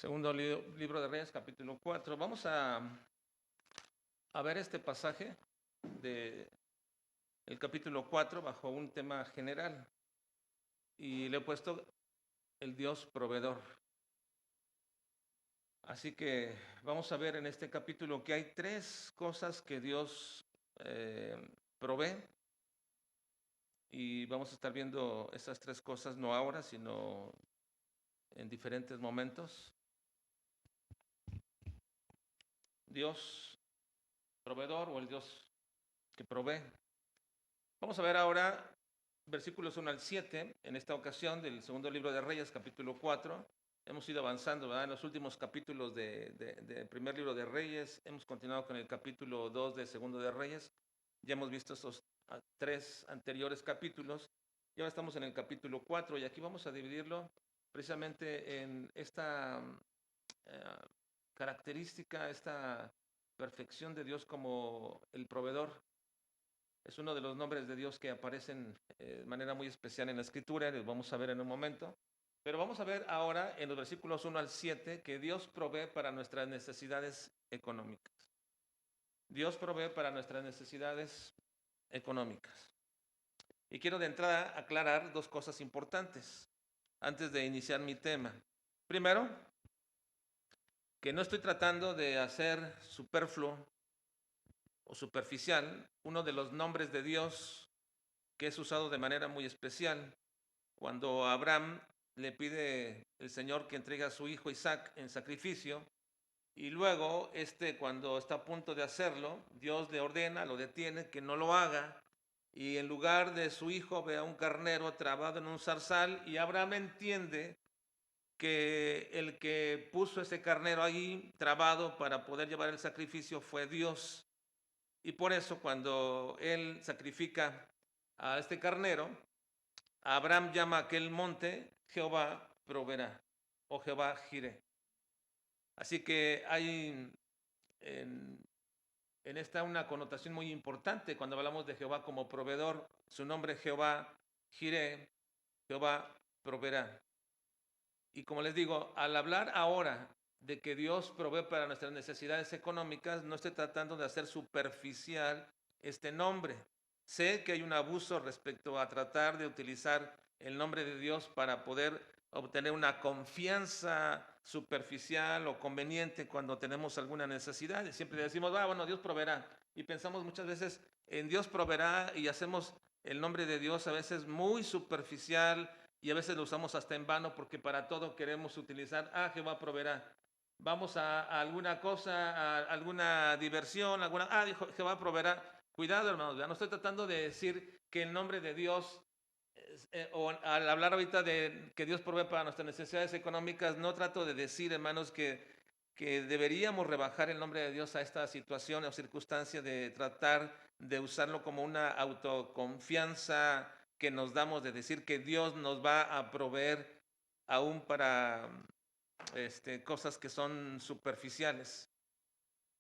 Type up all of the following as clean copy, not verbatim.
Segundo libro de Reyes, capítulo 4. Vamos a ver este pasaje del capítulo 4 bajo un tema general. Y le he puesto el Dios proveedor. Así que vamos a ver en este capítulo que hay tres cosas que Dios provee. Y vamos a estar viendo esas tres cosas no ahora, sino en diferentes momentos. Dios proveedor o el Dios que provee. Vamos a ver ahora versículos 1 al 7, en esta ocasión del segundo libro de Reyes, capítulo 4. Hemos ido avanzando, ¿verdad? En los últimos capítulos del primer libro de Reyes. Hemos continuado con el capítulo 2 del segundo de Reyes. Ya hemos visto estos tres anteriores capítulos. Y ahora estamos en el capítulo 4 y aquí vamos a dividirlo precisamente en esta característica, esta perfección de Dios como el proveedor. Es uno de los nombres de Dios que aparecen de manera muy especial en la Escritura, los vamos a ver en un momento. Pero vamos a ver ahora en los versículos 1 al 7 que Dios provee para nuestras necesidades económicas. Dios provee para nuestras necesidades económicas. Y quiero de entrada aclarar dos cosas importantes antes de iniciar mi tema. Primero, que no estoy tratando de hacer superfluo o superficial uno de los nombres de Dios que es usado de manera muy especial. Cuando Abraham le pide el Señor que entregue a su hijo Isaac en sacrificio, y luego cuando está a punto de hacerlo, Dios le ordena, lo detiene, que no lo haga, y en lugar de su hijo ve a un carnero trabado en un zarzal, y Abraham entiende que el que puso ese carnero ahí trabado para poder llevar el sacrificio fue Dios. Y por eso cuando él sacrifica a este carnero, Abraham llama a aquel monte Jehová proveerá o Jehová Jireh. Así que hay en esta una connotación muy importante cuando hablamos de Jehová como proveedor. Su nombre Jehová Jireh, Jehová proveerá. Y como les digo, al hablar ahora de que Dios provee para nuestras necesidades económicas, no estoy tratando de hacer superficial este nombre. Sé que hay un abuso respecto a tratar de utilizar el nombre de Dios para poder obtener una confianza superficial o conveniente cuando tenemos alguna necesidad. Y siempre decimos, bueno, Dios proveerá. Y pensamos muchas veces en Dios proveerá y hacemos el nombre de Dios a veces muy superficial y a veces lo usamos hasta en vano porque para todo queremos utilizar, Jehová proveerá. Vamos a alguna cosa, a alguna diversión, dijo Jehová proveerá. Cuidado, hermanos, no estoy tratando de decir que el nombre de Dios, o al hablar ahorita de que Dios provee para nuestras necesidades económicas, no trato de decir, hermanos, que deberíamos rebajar el nombre de Dios a esta situación o circunstancia de tratar de usarlo como una autoconfianza que nos damos de decir que Dios nos va a proveer aún para cosas que son superficiales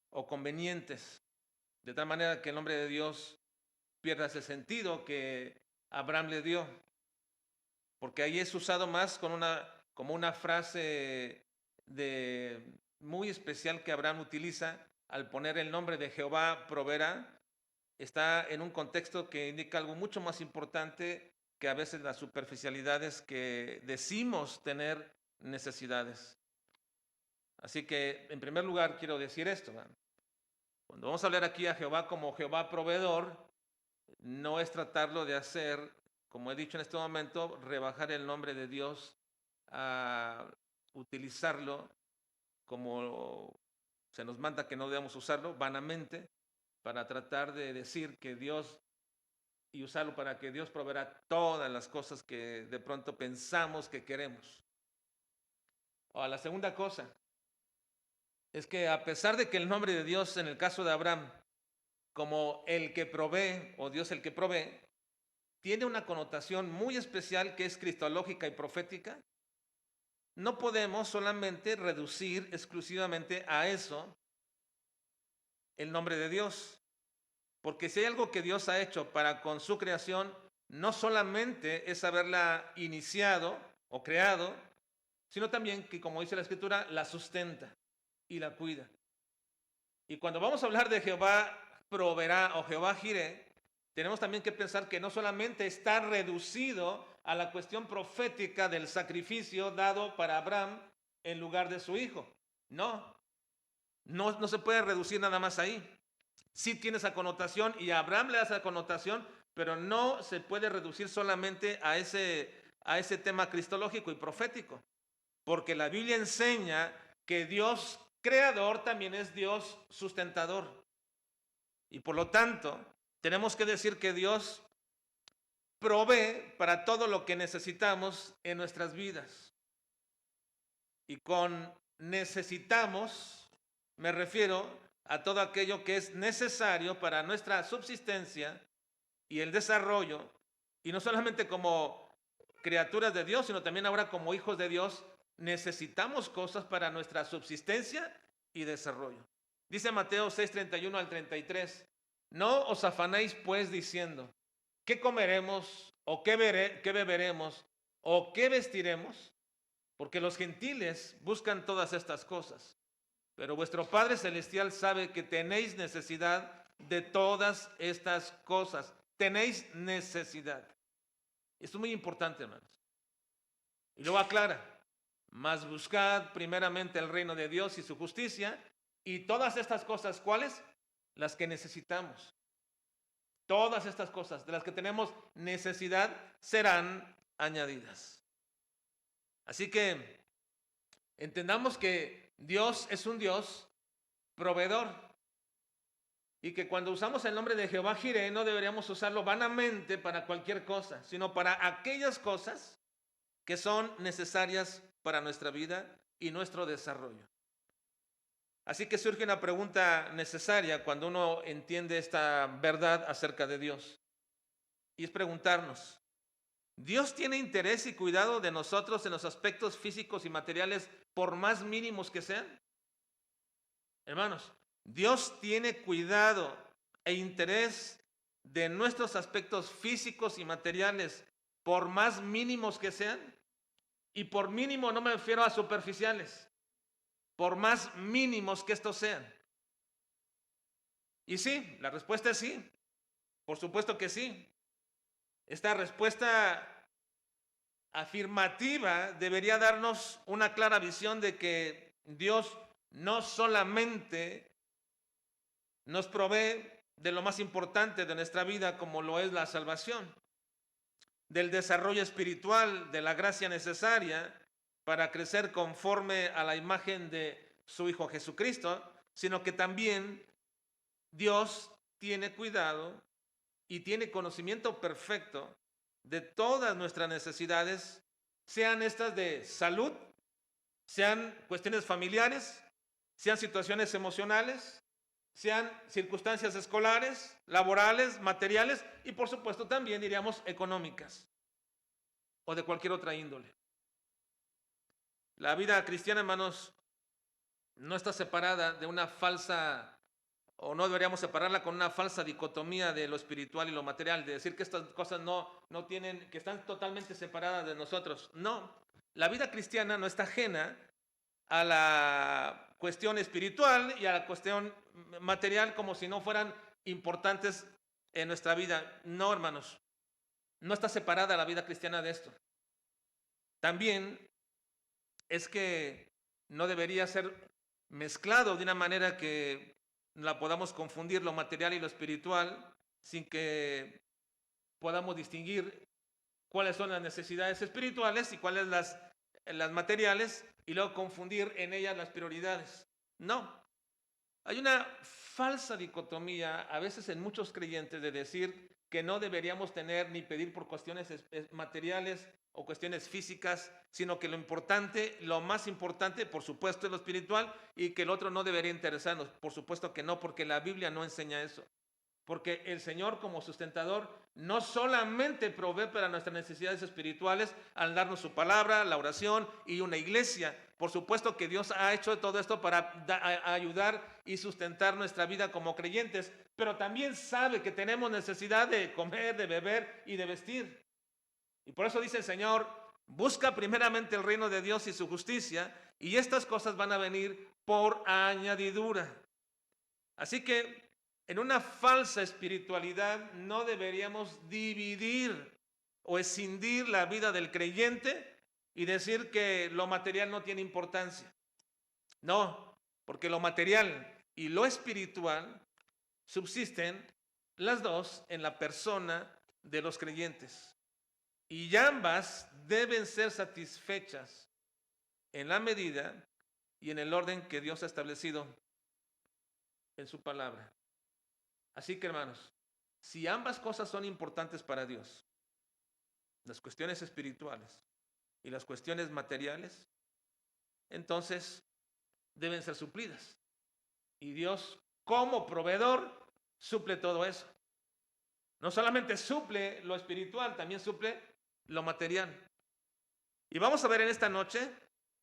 o convenientes, de tal manera que el nombre de Dios pierda ese sentido que Abraham le dio, porque ahí es usado más como una frase muy especial que Abraham utiliza al poner el nombre de Jehová proveerá. Está en un contexto que indica algo mucho más importante que a veces las superficialidades que decimos tener necesidades. Así que, en primer lugar, quiero decir esto. Cuando vamos a hablar aquí a Jehová como Jehová proveedor, no es tratarlo de hacer, como he dicho en este momento, rebajar el nombre de Dios a utilizarlo como se nos manda que no debamos usarlo, vanamente, para tratar de decir que Dios y usarlo para que Dios proveerá todas las cosas que de pronto pensamos que queremos. O la segunda cosa es que a pesar de que el nombre de Dios en el caso de Abraham, como el que provee o Dios el que provee, tiene una connotación muy especial que es cristológica y profética, no podemos solamente reducir exclusivamente a eso el nombre de Dios. Porque si hay algo que Dios ha hecho para con su creación, no solamente es haberla iniciado o creado, sino también que, como dice la Escritura, la sustenta y la cuida. Y cuando vamos a hablar de Jehová proveerá o Jehová Jireh, tenemos también que pensar que no solamente está reducido a la cuestión profética del sacrificio dado para Abraham en lugar de su hijo. No se puede reducir nada más ahí. Sí tiene esa connotación y a Abraham le da esa connotación, pero no se puede reducir solamente a ese tema cristológico y profético, porque la Biblia enseña que Dios creador también es Dios sustentador. Y por lo tanto, tenemos que decir que Dios provee para todo lo que necesitamos en nuestras vidas. Y con necesitamos, me refiero a todo aquello que es necesario para nuestra subsistencia y el desarrollo, y no solamente como criaturas de Dios, sino también ahora como hijos de Dios, necesitamos cosas para nuestra subsistencia y desarrollo. Dice Mateo 6:31 al 33, no os afanéis pues diciendo, ¿qué comeremos o qué beberemos o qué vestiremos? Porque los gentiles buscan todas estas cosas. Pero vuestro Padre Celestial sabe que tenéis necesidad de todas estas cosas. Tenéis necesidad. Esto es muy importante, hermanos. Y luego aclara, mas buscad primeramente el reino de Dios y su justicia, y todas estas cosas, ¿cuáles? Las que necesitamos. Todas estas cosas de las que tenemos necesidad serán añadidas. Así que entendamos que Dios es un Dios proveedor y que cuando usamos el nombre de Jehová Jireh no deberíamos usarlo vanamente para cualquier cosa, sino para aquellas cosas que son necesarias para nuestra vida y nuestro desarrollo. Así que surge una pregunta necesaria cuando uno entiende esta verdad acerca de Dios, y es preguntarnos, ¿Dios tiene interés y cuidado de nosotros en los aspectos físicos y materiales por más mínimos que sean? Hermanos, Dios tiene cuidado e interés de nuestros aspectos físicos y materiales por más mínimos que sean. Y por mínimo no me refiero a superficiales, por más mínimos que estos sean. Y sí, la respuesta es sí, por supuesto que sí. Esta respuesta afirmativa debería darnos una clara visión de que Dios no solamente nos provee de lo más importante de nuestra vida, como lo es la salvación, del desarrollo espiritual, de la gracia necesaria para crecer conforme a la imagen de su Hijo Jesucristo, sino que también Dios tiene cuidado y tiene conocimiento perfecto de todas nuestras necesidades, sean estas de salud, sean cuestiones familiares, sean situaciones emocionales, sean circunstancias escolares, laborales, materiales y por supuesto también diríamos económicas o de cualquier otra índole. La vida cristiana, hermanos, no está separada de una falsa, o no deberíamos separarla con una falsa dicotomía de lo espiritual y lo material, de decir que estas cosas no tienen, que están totalmente separadas de nosotros. No, la vida cristiana no está ajena a la cuestión espiritual y a la cuestión material como si no fueran importantes en nuestra vida. No, hermanos, no está separada la vida cristiana de esto. También es que no debería ser mezclado de una manera que la podamos confundir lo material y lo espiritual sin que podamos distinguir cuáles son las necesidades espirituales y cuáles las materiales y luego confundir en ellas las prioridades. No, hay una falsa dicotomía a veces en muchos creyentes de decir que no deberíamos tener ni pedir por cuestiones materiales o cuestiones físicas, sino que lo importante, lo más importante, por supuesto, es lo espiritual y que el otro no debería interesarnos. Por supuesto que no, porque la Biblia no enseña eso. Porque el Señor como sustentador no solamente provee para nuestras necesidades espirituales al darnos su palabra, la oración y una iglesia. Por supuesto que Dios ha hecho todo esto para ayudar y sustentar nuestra vida como creyentes, pero también sabe que tenemos necesidad de comer, de beber y de vestir. Y por eso dice el Señor, Busca primeramente el reino de Dios y su justicia, y estas cosas van a venir por añadidura. Así que en una falsa espiritualidad no deberíamos dividir o escindir la vida del creyente y decir que lo material no tiene importancia. No, porque lo material y lo espiritual subsisten las dos en la persona de los creyentes. Y ambas deben ser satisfechas en la medida y en el orden que Dios ha establecido en su palabra. Así que, hermanos, si ambas cosas son importantes para Dios, las cuestiones espirituales y las cuestiones materiales, entonces deben ser suplidas. Y Dios, como proveedor, suple todo eso. No solamente suple lo espiritual, también suple lo material. Y vamos a ver en esta noche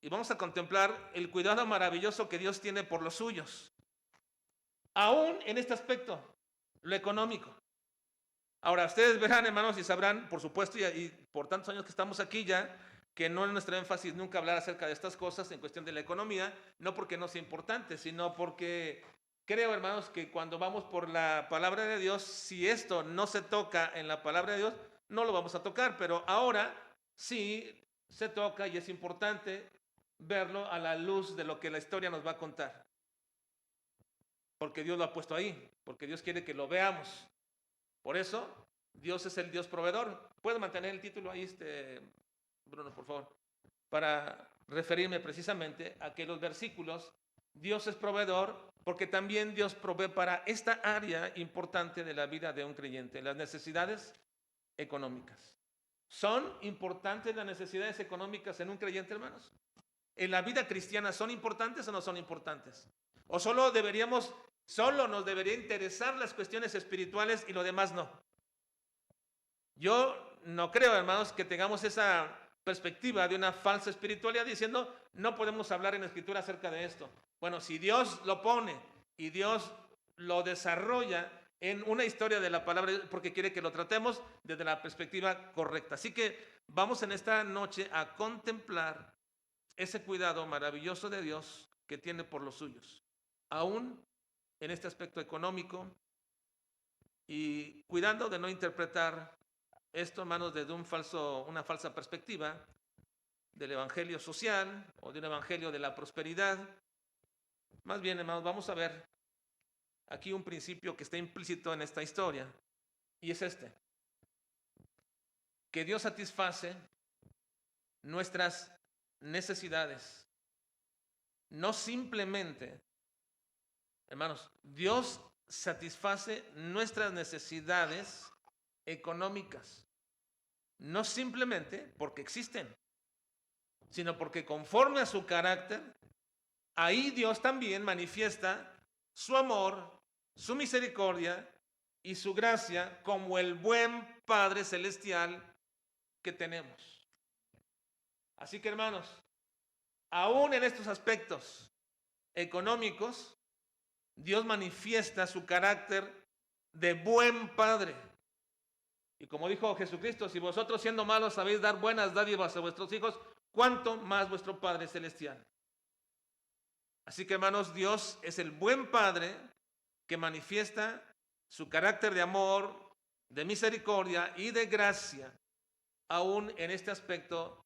y vamos a contemplar el cuidado maravilloso que Dios tiene por los suyos. Aún en este aspecto, lo económico. Ahora, ustedes verán, hermanos, y sabrán, por supuesto, y por tantos años que estamos aquí ya, que no es nuestro énfasis nunca hablar acerca de estas cosas en cuestión de la economía, no porque no sea importante, sino porque creo, hermanos, que cuando vamos por la palabra de Dios, si esto no se toca en la palabra de Dios, no lo vamos a tocar, pero ahora sí se toca y es importante verlo a la luz de lo que la historia nos va a contar. Porque Dios lo ha puesto ahí, porque Dios quiere que lo veamos. Por eso, Dios es el Dios proveedor. ¿Puedo mantener el título ahí, Bruno, por favor? Para referirme precisamente a que los versículos, Dios es proveedor, porque también Dios provee para esta área importante de la vida de un creyente, las necesidades económicas. ¿Son importantes las necesidades económicas en un creyente, hermanos? ¿En la vida cristiana son importantes o no son importantes? ¿O solo nos debería interesar las cuestiones espirituales y lo demás no? Yo no creo, hermanos, que tengamos esa perspectiva de una falsa espiritualidad diciendo no podemos hablar en la escritura acerca de esto. Bueno, si Dios lo pone y Dios lo desarrolla en una historia de la palabra, porque quiere que lo tratemos desde la perspectiva correcta. Así que vamos en esta noche a contemplar ese cuidado maravilloso de Dios que tiene por los suyos, aún en este aspecto económico, y cuidando de no interpretar esto, hermanos, desde una falsa perspectiva del evangelio social o de un evangelio de la prosperidad. Más bien, hermanos, vamos a ver aquí un principio que está implícito en esta historia, y es que Dios satisface nuestras necesidades. No simplemente, hermanos, Dios satisface nuestras necesidades económicas, no simplemente porque existen, sino porque conforme a su carácter, ahí Dios también manifiesta su amor, su misericordia y su gracia como el buen Padre Celestial que tenemos. Así que, hermanos, aún en estos aspectos económicos, Dios manifiesta su carácter de buen Padre. Y como dijo Jesucristo, si vosotros siendo malos sabéis dar buenas dádivas a vuestros hijos, ¿cuánto más vuestro Padre Celestial? Así que, hermanos, Dios es el buen Padre que manifiesta su carácter de amor, de misericordia y de gracia, aún en este aspecto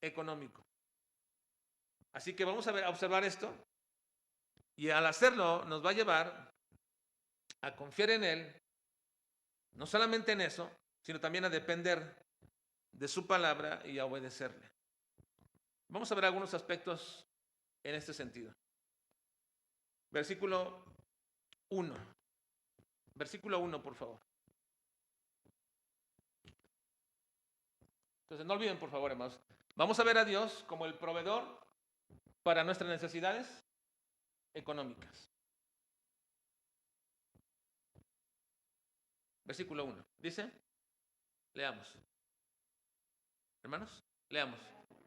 económico. Así que vamos a observar esto, y al hacerlo nos va a llevar a confiar en Él, no solamente en eso, sino también a depender de su palabra y a obedecerle. Vamos a ver algunos aspectos en este sentido. Versículo 1. Versículo 1, por favor. Entonces, no olviden, por favor, hermanos. Vamos a ver a Dios como el proveedor para nuestras necesidades económicas. Versículo 1. Dice, leamos. Hermanos, leamos.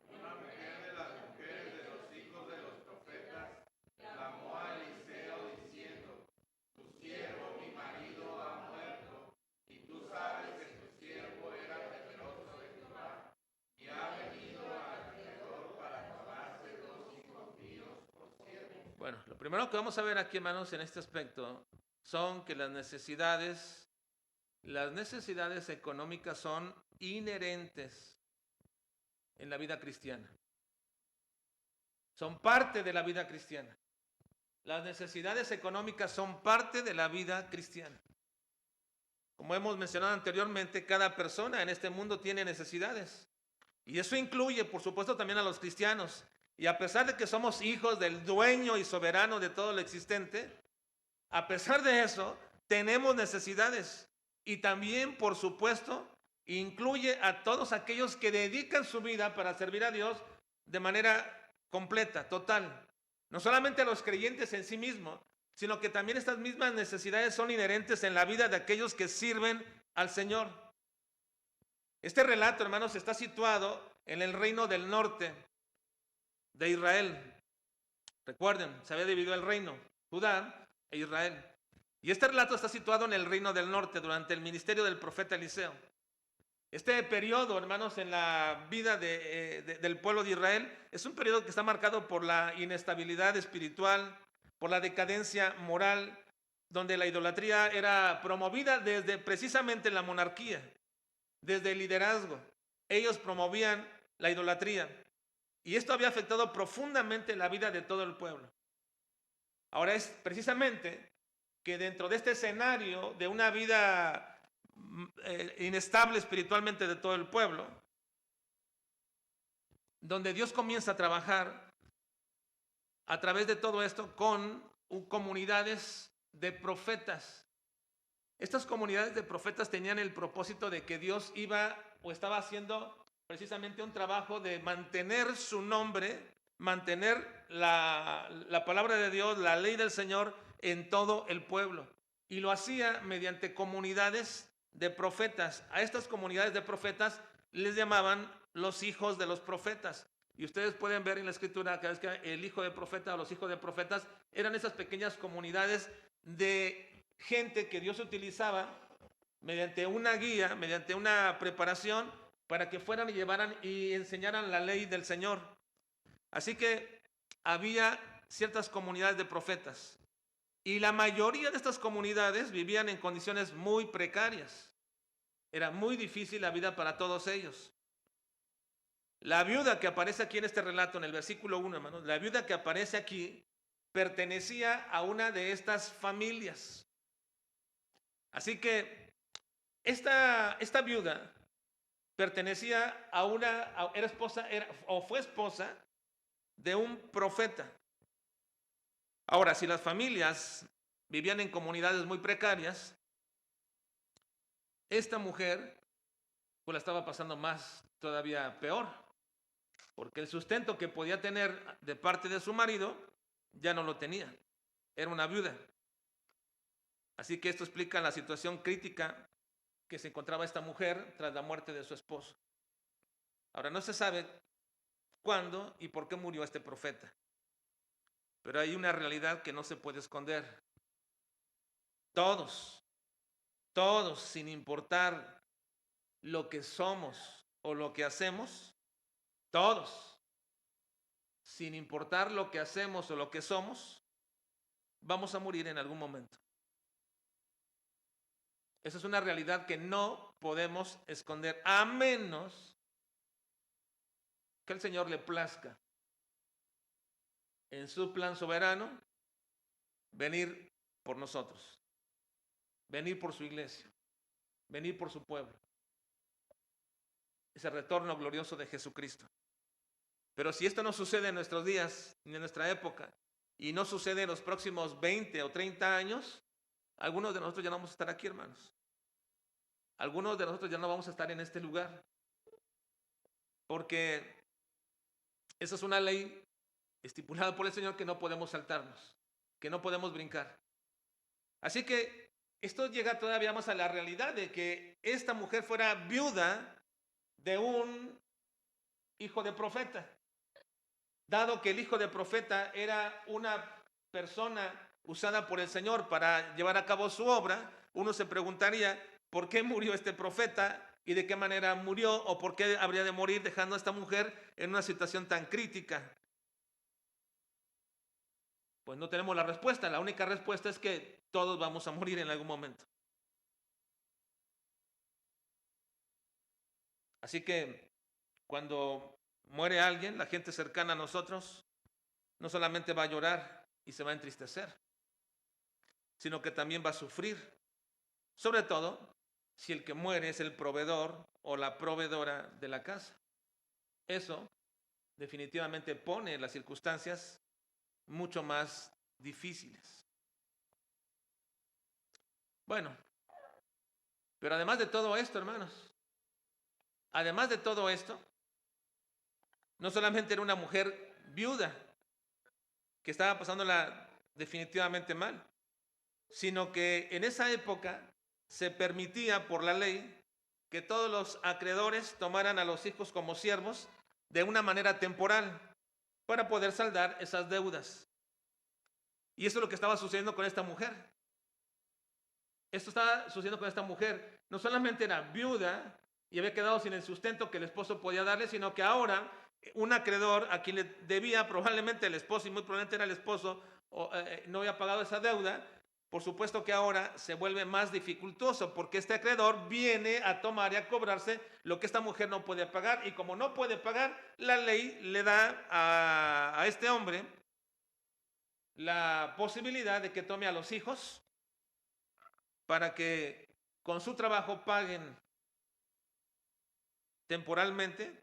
Una mujer de las mujeres de los hijos de los profetas clamó a Eliseo diciendo: Tu siervo, mi marido, ha muerto, y tú sabes que tu siervo era temeroso de Jehová, y ha venido primero que vamos a ver aquí, hermanos, en este aspecto, son que las necesidades económicas son inherentes en la vida cristiana. Son parte de la vida cristiana. Las necesidades económicas son parte de la vida cristiana. Como hemos mencionado anteriormente, cada persona en este mundo tiene necesidades. Y eso incluye, por supuesto, también a los cristianos. Y a pesar de que somos hijos del dueño y soberano de todo lo existente, a pesar de eso, tenemos necesidades. Y también, por supuesto, incluye a todos aquellos que dedican su vida para servir a Dios de manera completa, total. No solamente a los creyentes en sí mismos, sino que también estas mismas necesidades son inherentes en la vida de aquellos que sirven al Señor. Este relato, hermanos, está situado en el reino del norte de Israel. Recuerden, se había dividido el reino, Judá e Israel. Y este relato está situado en el reino del norte durante el ministerio del profeta Eliseo. Este periodo, hermanos, en la vida del pueblo de Israel es un periodo que está marcado por la inestabilidad espiritual, por la decadencia moral, donde la idolatría era promovida desde precisamente la monarquía, desde el liderazgo. Ellos promovían la idolatría y esto había afectado profundamente la vida de todo el pueblo. Ahora es precisamente que dentro de este escenario de una vida inestable espiritualmente de todo el pueblo, donde Dios comienza a trabajar a través de todo esto con comunidades de profetas. Estas comunidades de profetas tenían el propósito de que Dios iba o estaba haciendo precisamente un trabajo de mantener su nombre, mantener la palabra de Dios, la ley del Señor en todo el pueblo. Y lo hacía mediante comunidades de profetas. A estas comunidades de profetas les llamaban los hijos de los profetas. Y ustedes pueden ver en la escritura cada vez que el hijo de profeta o los hijos de profetas eran esas pequeñas comunidades de gente que Dios utilizaba mediante una guía, mediante una preparación para que fueran y llevaran y enseñaran la ley del Señor. Así que había ciertas comunidades de profetas. Y la mayoría de estas comunidades vivían en condiciones muy precarias. Era muy difícil la vida para todos ellos. La viuda que aparece aquí en este relato, en el versículo 1, hermanos, la viuda que aparece aquí pertenecía a una de estas familias. Así que esta viuda pertenecía fue esposa de un profeta. Ahora, si las familias vivían en comunidades muy precarias, esta mujer pues la estaba pasando más, todavía peor, porque el sustento que podía tener de parte de su marido ya no lo tenía, era una viuda. Así que esto explica la situación crítica que se encontraba esta mujer tras la muerte de su esposo. Ahora, no se sabe cuándo y por qué murió este profeta, pero hay una realidad que no se puede esconder. Todos, sin importar lo que somos o lo que hacemos, todos, sin importar lo que hacemos o lo que somos, vamos a morir en algún momento. Esa es una realidad que no podemos esconder, a menos que el Señor le plazca en su plan soberano venir por nosotros, venir por su iglesia, venir por su pueblo. Ese retorno glorioso de Jesucristo. Pero si esto no sucede en nuestros días, ni en nuestra época, y no sucede en los próximos 20 o 30 años, algunos de nosotros ya no vamos a estar aquí, hermanos. Algunos de nosotros ya no vamos a estar en este lugar. Porque esa es una ley estipulada por el Señor que no podemos saltarnos, que no podemos brincar. Así que esto llega todavía más a la realidad de que esta mujer fuera viuda de un hijo de profeta. Dado que el hijo de profeta era una persona usada por el Señor para llevar a cabo su obra, uno se preguntaría por qué murió este profeta y de qué manera murió o por qué habría de morir dejando a esta mujer en una situación tan crítica. Pues no tenemos la respuesta. La única respuesta es que todos vamos a morir en algún momento. Así que cuando muere alguien, la gente cercana a nosotros no solamente va a llorar y se va a entristecer, sino que también va a sufrir. Sobre todo si el que muere es el proveedor o la proveedora de la casa. Eso definitivamente pone las circunstancias mucho más difíciles. Bueno, pero además de todo esto, hermanos, además de todo esto, no solamente era una mujer viuda que estaba pasándola definitivamente mal, sino que en esa época se permitía por la ley que todos los acreedores tomaran a los hijos como siervos de una manera temporal para poder saldar esas deudas. Y eso es lo que estaba sucediendo con esta mujer. Esto estaba sucediendo con esta mujer. No solamente era viuda y había quedado sin el sustento que el esposo podía darle, sino que ahora un acreedor a quien le debía probablemente el esposo, y muy probablemente era el esposo, no había pagado esa deuda. Por supuesto que ahora se vuelve más dificultoso porque este acreedor viene a tomar y a cobrarse lo que esta mujer no puede pagar. Y como no puede pagar, la ley le da a este hombre la posibilidad de que tome a los hijos para que con su trabajo paguen temporalmente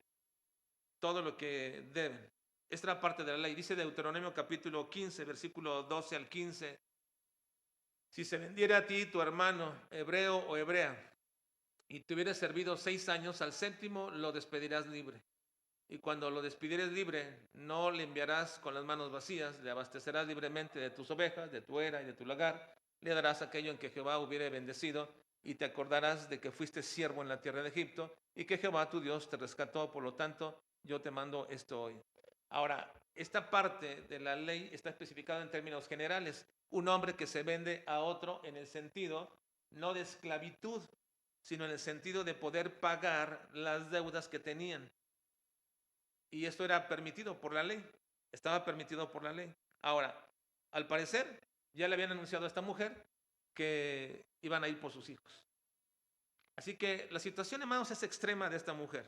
todo lo que deben. Esta era parte de la ley. Dice Deuteronomio capítulo 15, versículo 12 al 15. Si se vendiera a ti tu hermano hebreo o hebrea y te hubiera servido 6 años, al séptimo lo despedirás libre. Y cuando lo despidieres libre, no le enviarás con las manos vacías, le abastecerás libremente de tus ovejas, de tu era y de tu lagar, le darás aquello en que Jehová hubiere bendecido, y te acordarás de que fuiste siervo en la tierra de Egipto, y que Jehová tu Dios te rescató, por lo tanto, yo te mando esto hoy. Ahora, esta parte de la ley está especificada en términos generales. Un hombre que se vende a otro en el sentido, no de esclavitud, sino en el sentido de poder pagar las deudas que tenían. Y esto era permitido por la ley, estaba permitido por la ley. Ahora, al parecer, ya le habían anunciado a esta mujer que iban a ir por sus hijos. Así que la situación, hermanos, es extrema de esta mujer.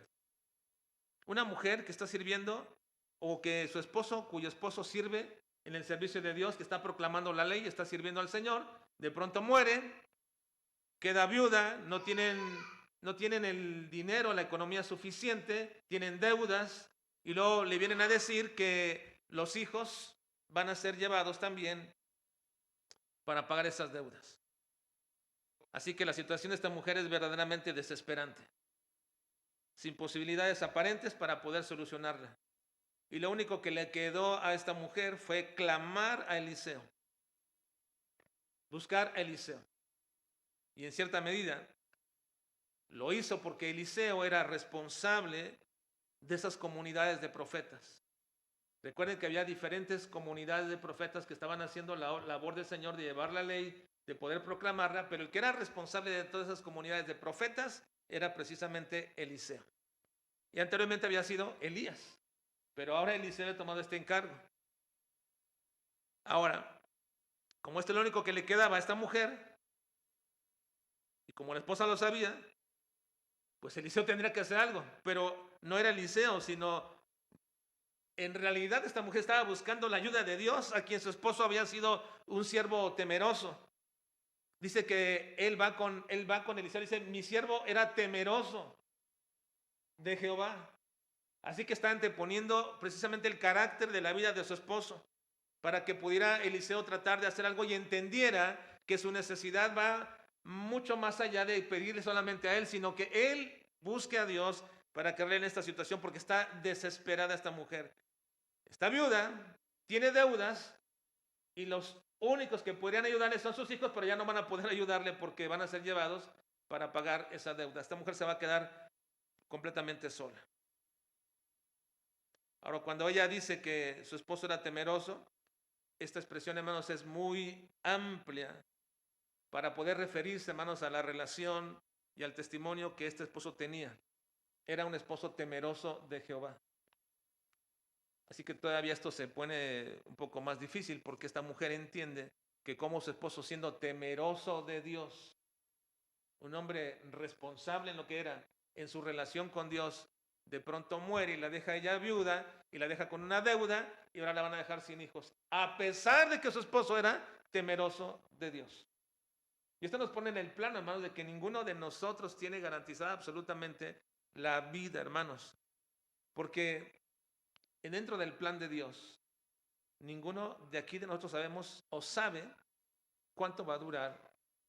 Una mujer que está sirviendo, o que su esposo, cuyo esposo sirve en el servicio de Dios, que está proclamando la ley, está sirviendo al Señor, de pronto muere, queda viuda, no tienen el dinero, la economía suficiente, tienen deudas, y luego le vienen a decir que los hijos van a ser llevados también para pagar esas deudas. Así que la situación de esta mujer es verdaderamente desesperante, sin posibilidades aparentes para poder solucionarla. Y lo único que le quedó a esta mujer fue clamar a Eliseo, buscar a Eliseo. Y en cierta medida lo hizo porque Eliseo era responsable de esas comunidades de profetas. Recuerden que había diferentes comunidades de profetas que estaban haciendo la labor del Señor de llevar la ley, de poder proclamarla, pero el que era responsable de todas esas comunidades de profetas era precisamente Eliseo. Y anteriormente había sido Elías, pero ahora Eliseo ha tomado este encargo. Ahora, como este es lo único que le quedaba a esta mujer, y como la esposa lo sabía, pues Eliseo tendría que hacer algo, pero no era Eliseo, sino en realidad esta mujer estaba buscando la ayuda de Dios, a quien su esposo había sido un siervo temeroso. Dice que él va con Eliseo, dice, mi siervo era temeroso de Jehová. Así que está anteponiendo precisamente el carácter de la vida de su esposo, para que pudiera Eliseo tratar de hacer algo y entendiera que su necesidad va mucho más allá de pedirle solamente a él, sino que él busque a Dios para que arregle esta situación, porque está desesperada esta mujer. Está viuda, tiene deudas, y los únicos que podrían ayudarle son sus hijos, pero ya no van a poder ayudarle porque van a ser llevados para pagar esa deuda. Esta mujer se va a quedar completamente sola. Ahora, cuando ella dice que su esposo era temeroso, esta expresión, hermanos, es muy amplia para poder referirse, hermanos, a la relación y al testimonio que este esposo tenía. Era un esposo temeroso de Jehová. Así que todavía esto se pone un poco más difícil porque esta mujer entiende que como su esposo, siendo temeroso de Dios, un hombre responsable en lo que era, en su relación con Dios, de pronto muere y la deja ella viuda y la deja con una deuda y ahora la van a dejar sin hijos, a pesar de que su esposo era temeroso de Dios. Y esto nos pone en el plano, hermanos, de que ninguno de nosotros tiene garantizada absolutamente la vida, hermanos. Porque dentro del plan de Dios, ninguno de aquí de nosotros sabemos o sabe cuánto va a durar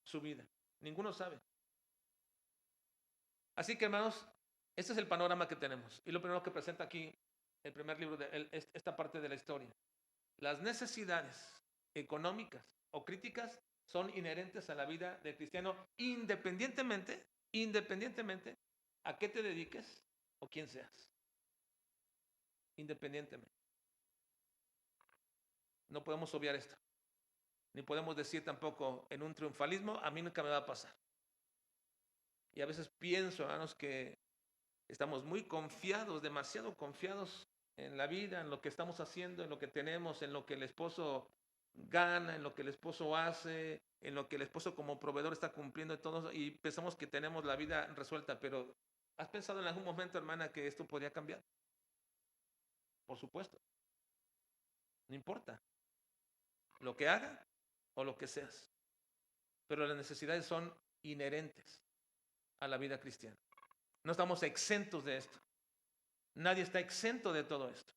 su vida. Ninguno sabe. Así que, hermanos, este es el panorama que tenemos. Y lo primero que presenta aquí el primer libro de esta parte de la historia. Las necesidades económicas o críticas son inherentes a la vida del cristiano, independientemente a qué te dediques o quién seas. Independientemente. No podemos obviar esto. Ni podemos decir tampoco en un triunfalismo, a mí nunca me va a pasar. Y a veces pienso, hermanos, que estamos muy confiados, demasiado confiados en la vida, en lo que estamos haciendo, en lo que tenemos, en lo que el esposo gana, en lo que el esposo hace, en lo que el esposo como proveedor está cumpliendo y todo, y pensamos que tenemos la vida resuelta, pero ¿has pensado en algún momento, hermana, que esto podría cambiar? Por supuesto, no importa lo que haga o lo que seas, pero las necesidades son inherentes a la vida cristiana. No estamos exentos de esto. Nadie está exento de todo esto.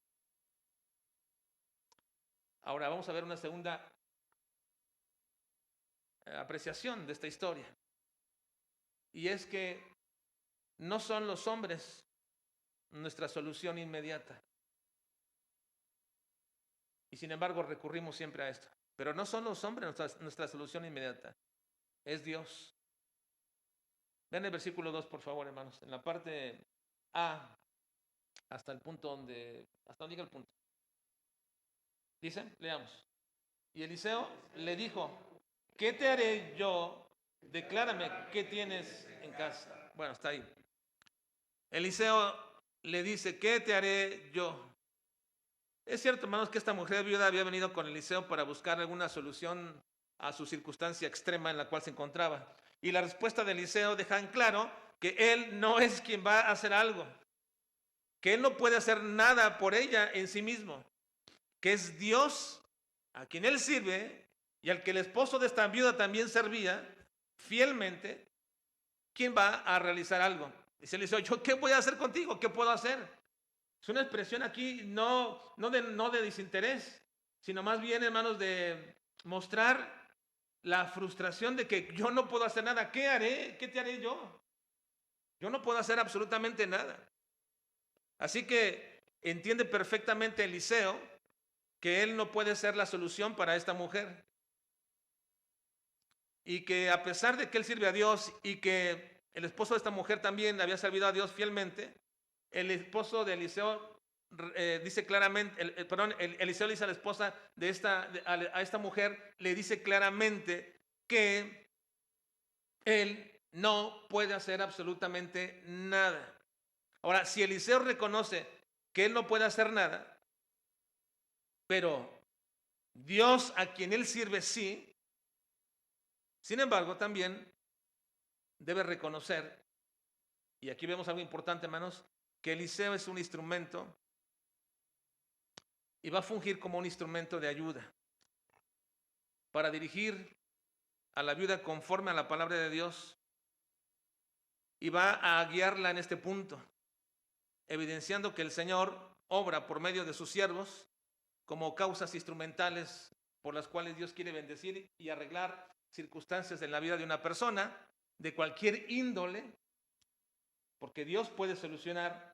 Ahora vamos a ver una segunda apreciación de esta historia. Y es que no son los hombres nuestra solución inmediata. Y sin embargo recurrimos siempre a esto. Pero no son los hombres nuestra solución inmediata. Es Dios. Vean el versículo 2, por favor, hermanos. En la parte A, hasta donde llega el punto. Dice, leamos. Y Eliseo le dijo, ¿qué te haré yo? Declárame qué tienes en casa. Bueno, está ahí. Eliseo le dice, ¿qué te haré yo? Es cierto, hermanos, que esta mujer viuda había venido con Eliseo para buscar alguna solución a su circunstancia extrema en la cual se encontraba. Y la respuesta de Eliseo deja en claro que él no es quien va a hacer algo, que él no puede hacer nada por ella en sí mismo, que es Dios a quien él sirve y al que el esposo de esta viuda también servía fielmente, quien va a realizar algo. Dice Eliseo, ¿yo qué voy a hacer contigo? ¿Qué puedo hacer? Es una expresión aquí no de desinterés, sino más bien, hermanos, de mostrar la frustración de que yo no puedo hacer nada. ¿Qué haré? ¿Qué te haré yo? Yo no puedo hacer absolutamente nada. Así que entiende perfectamente Eliseo que él no puede ser la solución para esta mujer. Y que a pesar de que él sirve a Dios y que el esposo de esta mujer también había servido a Dios fielmente, el esposo de Eliseo dice claramente, Eliseo le dice a la esposa de a esta mujer, le dice claramente que él no puede hacer absolutamente nada. Ahora, si Eliseo reconoce que él no puede hacer nada, pero Dios a quien él sirve sí, sin embargo también debe reconocer, y aquí vemos algo importante, hermanos, que Eliseo es un instrumento y va a fungir como un instrumento de ayuda para dirigir a la viuda conforme a la palabra de Dios y va a guiarla en este punto, evidenciando que el Señor obra por medio de sus siervos como causas instrumentales por las cuales Dios quiere bendecir y arreglar circunstancias en la vida de una persona de cualquier índole, porque Dios puede solucionar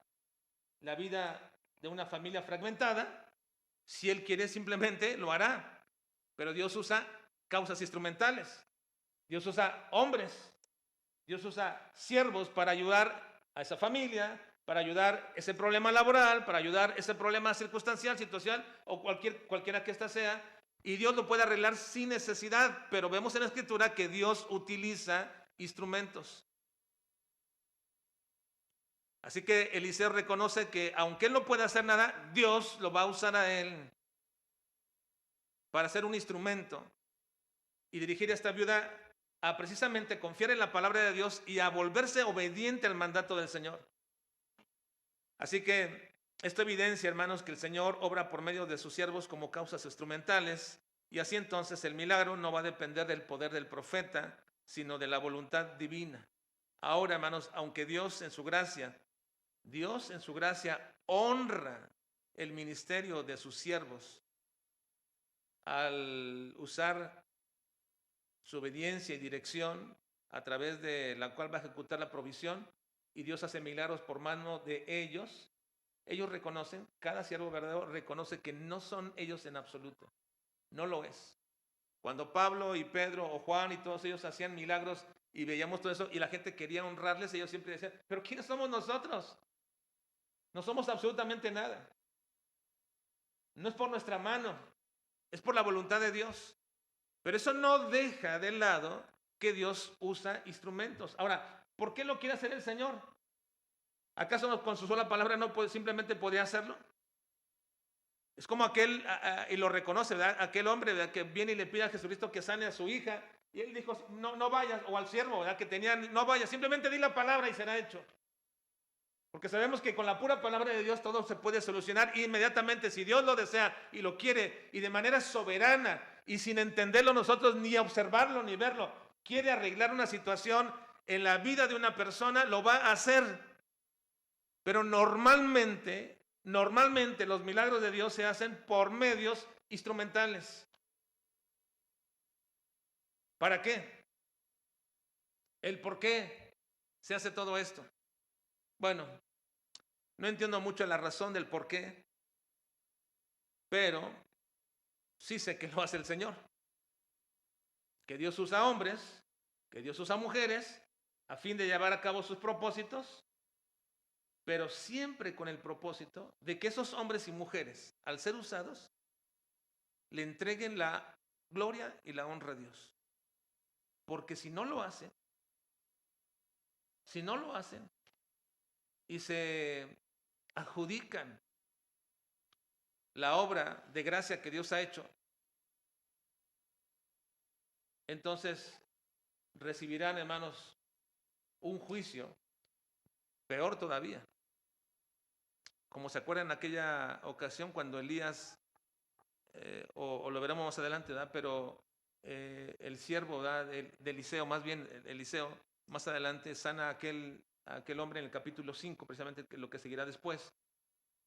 la vida de una familia fragmentada. Si Él quiere, simplemente lo hará. Pero Dios usa causas instrumentales. Dios usa hombres. Dios usa siervos para ayudar a esa familia, para ayudar ese problema laboral, para ayudar ese problema circunstancial, situacional o cualquiera que ésta sea. Y Dios lo puede arreglar sin necesidad. Pero vemos en la Escritura que Dios utiliza instrumentos. Así que Eliseo reconoce que aunque él no puede hacer nada, Dios lo va a usar a él para ser un instrumento y dirigir a esta viuda a precisamente confiar en la palabra de Dios y a volverse obediente al mandato del Señor. Así que esto evidencia, hermanos, que el Señor obra por medio de sus siervos como causas instrumentales, y así entonces el milagro no va a depender del poder del profeta, sino de la voluntad divina. Ahora, hermanos, aunque Dios en su gracia honra el ministerio de sus siervos al usar su obediencia y dirección a través de la cual va a ejecutar la provisión, y Dios hace milagros por mano de ellos. Ellos reconocen, cada siervo verdadero reconoce que no son ellos en absoluto, no lo es. Cuando Pablo y Pedro o Juan y todos ellos hacían milagros y veíamos todo eso y la gente quería honrarles, ellos siempre decían, pero ¿quiénes somos nosotros? No somos absolutamente nada. No es por nuestra mano, es por la voluntad de Dios. Pero eso no deja de lado que Dios usa instrumentos. Ahora, ¿por qué lo quiere hacer el Señor? ¿Acaso con su sola palabra no simplemente podía hacerlo? Es como aquel, y lo reconoce, ¿verdad? Aquel hombre, ¿verdad?, que viene y le pide a Jesucristo que sane a su hija. Y él dijo, no, no vayas, o al siervo, ¿verdad?, que tenía, no vayas, simplemente di la palabra y será hecho. Porque sabemos que con la pura palabra de Dios todo se puede solucionar inmediatamente si Dios lo desea y lo quiere y de manera soberana y sin entenderlo nosotros ni observarlo ni verlo. Quiere arreglar una situación en la vida de una persona, lo va a hacer. Pero normalmente los milagros de Dios se hacen por medios instrumentales. ¿Para qué? ¿El por qué se hace todo esto? Bueno, no entiendo mucho la razón del por qué, pero sí sé que lo hace el Señor. Que Dios usa hombres, que Dios usa mujeres, a fin de llevar a cabo sus propósitos, pero siempre con el propósito de que esos hombres y mujeres, al ser usados, le entreguen la gloria y la honra a Dios. Porque si no lo hacen y se adjudican la obra de gracia que Dios ha hecho, entonces recibirán, hermanos, un juicio peor todavía. Como se acuerdan en aquella ocasión cuando Elías, o lo veremos más adelante, ¿verdad?, pero el siervo, ¿verdad?, de Eliseo, más bien Eliseo, más adelante sana a aquel hombre en el capítulo 5, precisamente lo que seguirá después,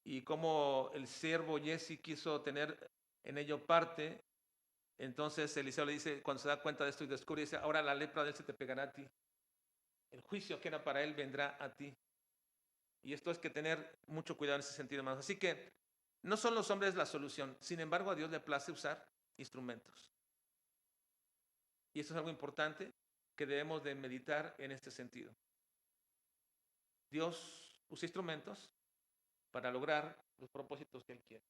y como el siervo Jesse quiso tener en ello parte. Entonces Eliseo le dice, cuando se da cuenta de esto y descubre, dice, ahora la lepra de él se te pegará a ti. El juicio que era para él vendrá a ti. Y esto es que tener mucho cuidado en ese sentido, hermanos. Así que no son los hombres la solución. Sin embargo, a Dios le place usar instrumentos. Y esto es algo importante que debemos de meditar en este sentido. Dios usa instrumentos para lograr los propósitos que Él quiere.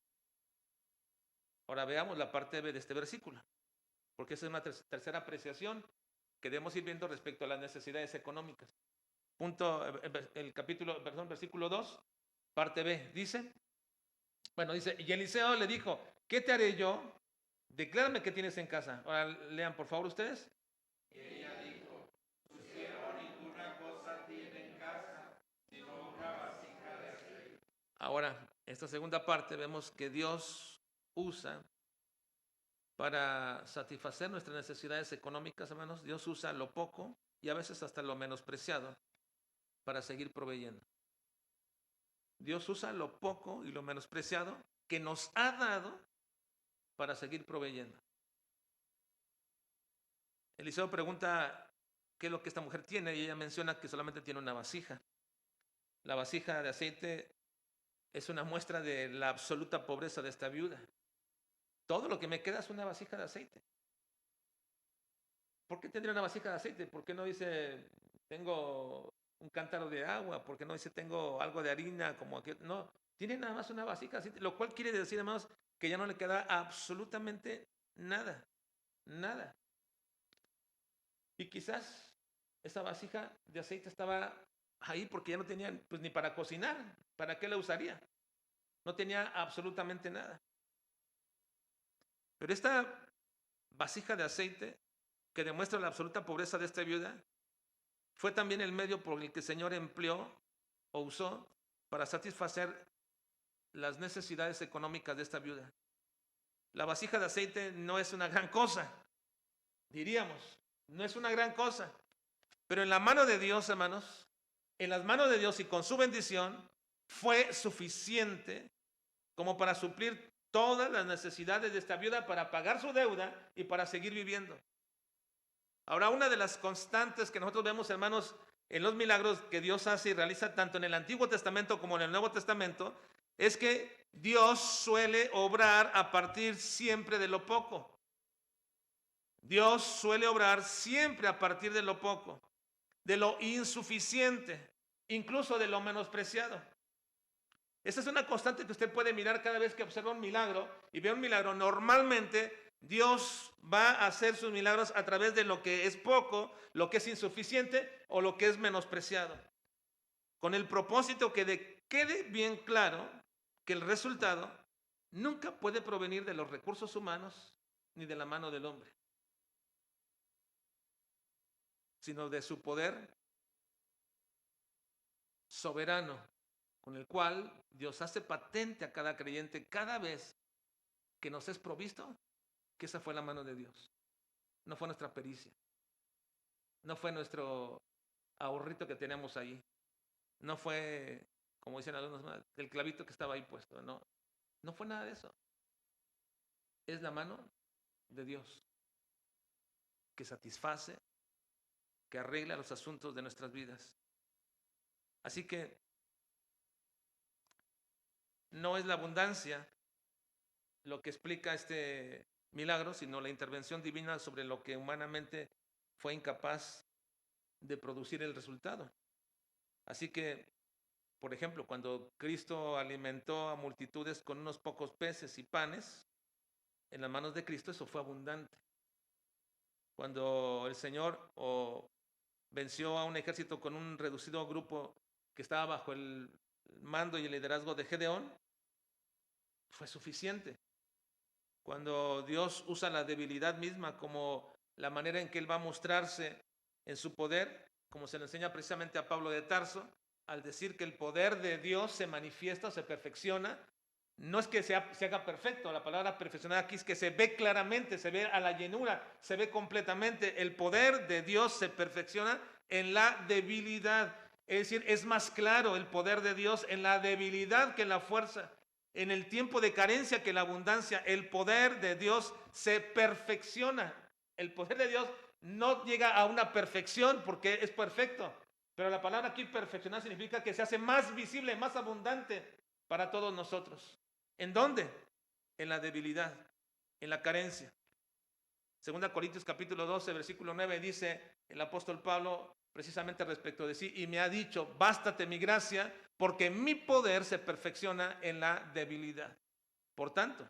Ahora veamos la parte B de este versículo, porque esa es una tercera apreciación que debemos ir viendo respecto a las necesidades económicas. Versículo 2, parte B, dice, y Eliseo le dijo, ¿qué te haré yo? Declárame qué tienes en casa. Ahora lean por favor ustedes. Y ella dijo, tu siervo ninguna cosa tiene en casa, sino una vasija de aceite. Ahora, esta segunda parte vemos que Dios usa para satisfacer nuestras necesidades económicas, hermanos. Dios usa lo poco y a veces hasta lo menospreciado para seguir proveyendo. Dios usa lo poco y lo menospreciado que nos ha dado para seguir proveyendo. Eliseo pregunta qué es lo que esta mujer tiene y ella menciona que solamente tiene una vasija. La vasija de aceite es una muestra de la absoluta pobreza de esta viuda. Todo lo que me queda es una vasija de aceite. ¿Por qué tendría una vasija de aceite? ¿Por qué no dice tengo un cántaro de agua? ¿Por qué no dice tengo algo de harina? Como aquel? No, tiene nada más una vasija de aceite, lo cual quiere decir, hermanos, que ya no le queda absolutamente nada, nada. Y quizás esa vasija de aceite estaba ahí porque ya no tenían pues ni para cocinar. ¿Para qué la usaría? No tenía absolutamente nada. Pero esta vasija de aceite que demuestra la absoluta pobreza de esta viuda fue también el medio por el que el Señor empleó o usó para satisfacer las necesidades económicas de esta viuda. La vasija de aceite no es una gran cosa, diríamos, no es una gran cosa, pero en la mano de Dios, hermanos, en las manos de Dios y con su bendición, fue suficiente como para suplir todas las necesidades de esta viuda, para pagar su deuda y para seguir viviendo. Ahora, una de las constantes que nosotros vemos, hermanos, en los milagros que Dios hace y realiza tanto en el Antiguo Testamento como en el Nuevo Testamento, es que Dios suele obrar a partir siempre de lo poco. Dios suele obrar siempre a partir de lo poco, de lo insuficiente, incluso de lo menospreciado. Esa es una constante que usted puede mirar cada vez que observa un milagro y ve un milagro. Normalmente Dios va a hacer sus milagros a través de lo que es poco, lo que es insuficiente o lo que es menospreciado. Con el propósito que quede bien claro que el resultado nunca puede provenir de los recursos humanos ni de la mano del hombre, sino de su poder soberano, con el cual Dios hace patente a cada creyente cada vez que nos es provisto, que esa fue la mano de Dios. No fue nuestra pericia, no fue nuestro ahorrito que tenemos ahí, no fue, como dicen algunos más, el clavito que estaba ahí puesto, no, no fue nada de eso. Es la mano de Dios que satisface, que arregla los asuntos de nuestras vidas. Así que no es la abundancia lo que explica este milagro, sino la intervención divina sobre lo que humanamente fue incapaz de producir el resultado. Así que, por ejemplo, cuando Cristo alimentó a multitudes con unos pocos peces y panes, en las manos de Cristo eso fue abundante. Cuando el Señor venció a un ejército con un reducido grupo que estaba bajo el mando y el liderazgo de Gedeón, fue suficiente. Cuando Dios usa la debilidad misma como la manera en que Él va a mostrarse en su poder, como se le enseña precisamente a Pablo de Tarso, al decir que el poder de Dios se manifiesta o se perfecciona, no es que se haga perfecto, la palabra perfeccionar aquí es que se ve claramente, se ve a la llenura, se ve completamente. El poder de Dios se perfecciona en la debilidad, es decir, es más claro el poder de Dios en la debilidad que en la fuerza. En el tiempo de carencia que la abundancia, el poder de Dios se perfecciona. El poder de Dios no llega a una perfección porque es perfecto. Pero la palabra aquí perfeccionar significa que se hace más visible, más abundante para todos nosotros. ¿En dónde? En la debilidad, en la carencia. Segunda Corintios capítulo 12, versículo 9 dice el apóstol Pablo precisamente respecto de sí, y me ha dicho, bástate mi gracia, porque mi poder se perfecciona en la debilidad. Por tanto,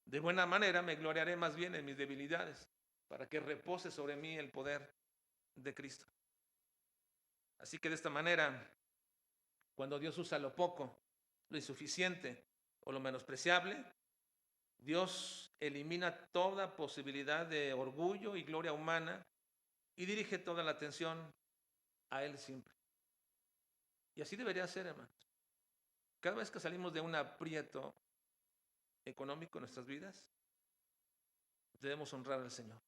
de buena manera me gloriaré más bien en mis debilidades, para que repose sobre mí el poder de Cristo. Así que de esta manera, cuando Dios usa lo poco, lo insuficiente o lo menospreciable, Dios elimina toda posibilidad de orgullo y gloria humana y dirige toda la atención a Él siempre. Y así debería ser, hermanos. Cada vez que salimos de un aprieto económico en nuestras vidas, debemos honrar al Señor.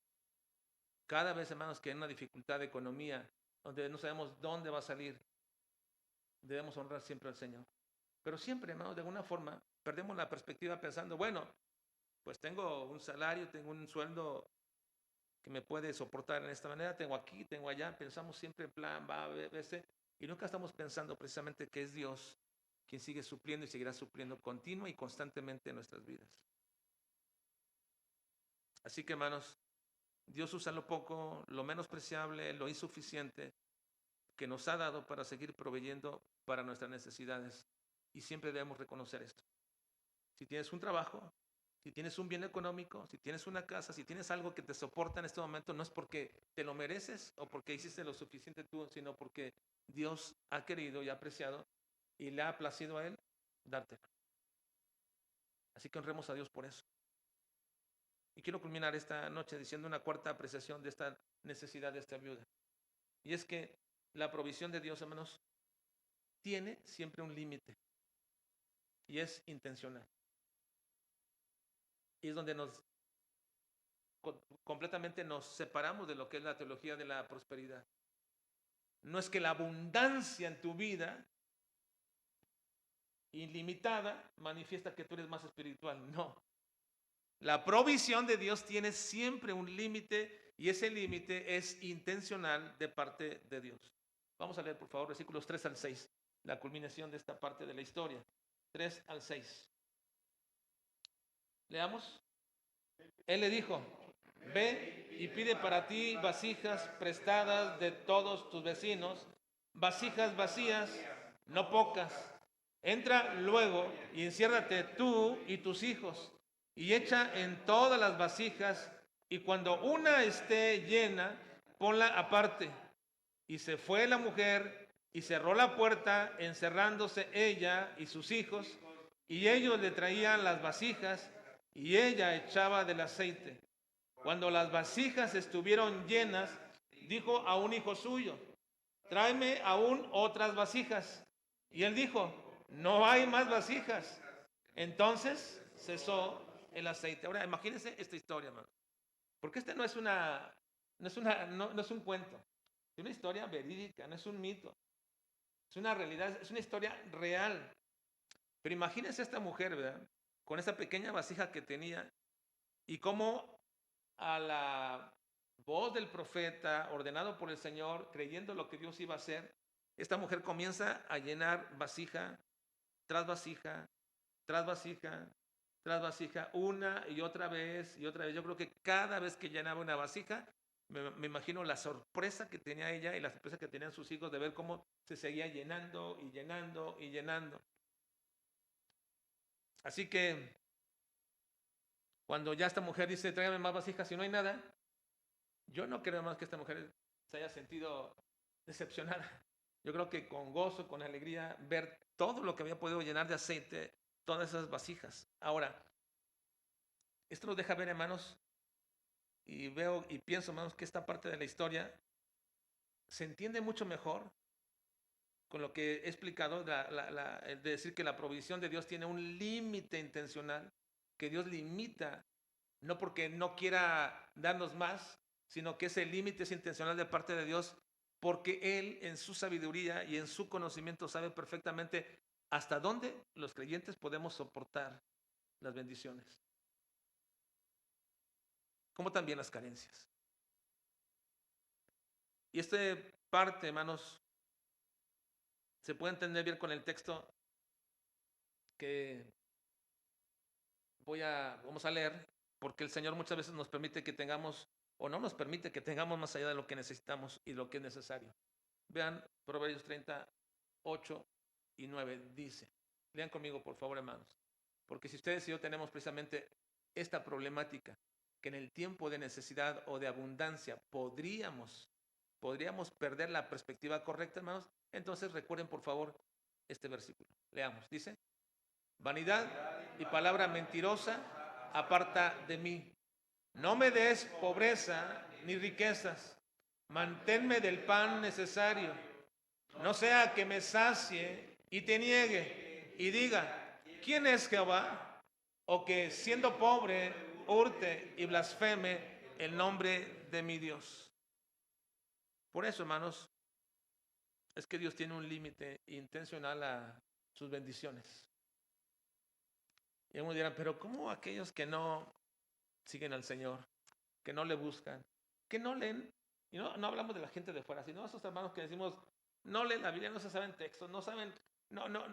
Cada vez, hermanos, que hay una dificultad de economía, donde no sabemos dónde va a salir, debemos honrar siempre al Señor. Pero siempre, hermanos, de alguna forma, perdemos la perspectiva pensando, bueno, pues tengo un salario, tengo un sueldo que me puede soportar en esta manera, tengo aquí, tengo allá, pensamos siempre en plan, va, veces, y nunca estamos pensando precisamente que es Dios quien sigue supliendo y seguirá supliendo continua y constantemente en nuestras vidas. Así que, hermanos, Dios usa lo poco, lo menospreciable, lo insuficiente que nos ha dado para seguir proveyendo para nuestras necesidades. Y siempre debemos reconocer esto. Si tienes un trabajo, Si tienes un bien económico, si tienes una casa, si tienes algo que te soporta en este momento, no es porque te lo mereces o porque hiciste lo suficiente tú, sino porque Dios ha querido y ha apreciado y le ha placido a Él dártelo. Así que honremos a Dios por eso. Y quiero culminar esta noche diciendo una cuarta apreciación de esta necesidad de esta viuda. Y es que la provisión de Dios, hermanos, tiene siempre un límite y es intencional. Y es donde completamente nos separamos de lo que es la teología de la prosperidad. No es que la abundancia en tu vida ilimitada manifiesta que tú eres más espiritual. No. La provisión de Dios tiene siempre un límite y ese límite es intencional de parte de Dios. Vamos a leer, por favor, versículos 3 al 6, la culminación de esta parte de la historia. 3 al 6. Leamos. Él le dijo, ve y pide para ti vasijas prestadas de todos tus vecinos, vasijas vacías, no pocas. Entra luego y enciérrate tú y tus hijos, y echa en todas las vasijas, y cuando una esté llena, ponla aparte. Y se fue la mujer y cerró la puerta, encerrándose ella y sus hijos, y ellos le traían las vasijas, y ella echaba del aceite. Cuando las vasijas estuvieron llenas, dijo a un hijo suyo, tráeme aún otras vasijas. Y él dijo, no hay más vasijas. Entonces cesó el aceite. Ahora imagínense esta historia, hermano. Porque esta no es un cuento. Es una historia verídica, no es un mito. Es una realidad, es una historia real. Pero imagínense a esta mujer, ¿verdad? Con esa pequeña vasija que tenía y cómo a la voz del profeta, ordenado por el Señor, creyendo lo que Dios iba a hacer, esta mujer comienza a llenar vasija tras vasija, tras vasija, tras vasija, una y otra vez y otra vez. Yo creo que cada vez que llenaba una vasija, me imagino la sorpresa que tenía ella y la sorpresa que tenían sus hijos de ver cómo se seguía llenando y llenando y llenando. Así que cuando ya esta mujer dice, tráigame más vasijas y no hay nada, yo no creo más que esta mujer se haya sentido decepcionada. Yo creo que con gozo, con alegría, ver todo lo que había podido llenar de aceite, todas esas vasijas. Ahora, esto nos deja ver, hermanos, y veo y pienso, hermanos, que esta parte de la historia se entiende mucho mejor con lo que he explicado, de decir que la provisión de Dios tiene un límite intencional, que Dios limita, no porque no quiera darnos más, sino que ese límite es intencional de parte de Dios, porque Él en su sabiduría y en su conocimiento sabe perfectamente hasta dónde los creyentes podemos soportar las bendiciones, como también las carencias. Y esta parte, hermanos, se puede entender bien con el texto que vamos a leer, porque el Señor muchas veces nos permite que tengamos, o no nos permite que tengamos más allá de lo que necesitamos y lo que es necesario. Vean Proverbios 38 y 9, dice, lean conmigo por favor, hermanos, porque si ustedes y yo tenemos precisamente esta problemática, que en el tiempo de necesidad o de abundancia podríamos perder la perspectiva correcta, hermanos, entonces recuerden por favor este versículo. Leamos, dice, vanidad y palabra mentirosa aparta de mí. No me des pobreza ni riquezas. Manténme del pan necesario. No sea que me sacie y te niegue y diga, ¿quién es Jehová? O que siendo pobre hurte y blasfeme el nombre de mi Dios. Por eso, hermanos, es que Dios tiene un límite intencional a sus bendiciones. Y algunos dirán, pero ¿cómo aquellos que no siguen al Señor, que no le buscan, que no leen? Y no hablamos de la gente de fuera, sino esos hermanos que decimos, no leen la Biblia, no se saben textos, no saben,